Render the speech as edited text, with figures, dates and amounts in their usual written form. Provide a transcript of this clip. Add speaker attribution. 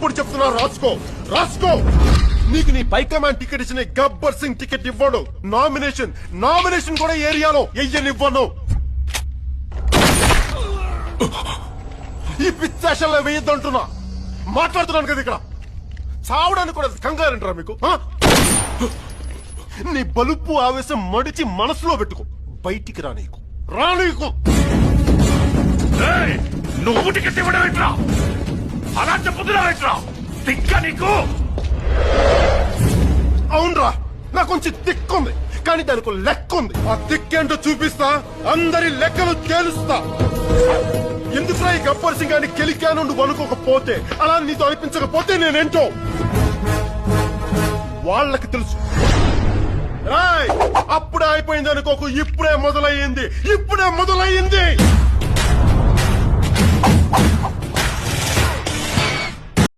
Speaker 1: ఇప్పుడు చెప్తున్నా రాసుకో రాసుకో. నీకు నీ పైకమాండ్ టికెట్ ఇచ్చిన గబ్బర్ సింగ్ టికెట్ ఇవ్వడు. నామినేషన్ కూడా ఏరియాలో ఎయ్యనివ్వను. ఈ పిచ్చాషల్లో వేయద్దంటున్నా. మాట్లాడుతున్నాను కదా ఇక్కడ. చావడానికి కూడా కంగారంటారా మీకు? నీ బలుపు ఆవేశం మడిచి మనసులో పెట్టుకో. బయటికి రానీకు.
Speaker 2: నువ్వు టికెట్ ఇవ్వడం ఏంట్రా? అలా చెప్పుతున్నావు ఏంట్రా? తిక్క నీకు.
Speaker 1: అవునరా, నాకు కొంచెం దిక్కుంది, కానీ దానికి లెక్క ఉంది. ఆ దిక్కేంటో చూపిస్తా. అందరి లెక్కలు తేలుస్తా. ఎందుకురా ఈ గబ్బర్ సింగ్ గాని గెలికాను నువ్వు అనుకోకపోతే, అలా నీతో అనిపించకపోతే నేనేంటో వాళ్ళకి తెలుసు. అప్పుడే అయిపోయింది అనుకోకు. ఇప్పుడే మొదలయ్యింది.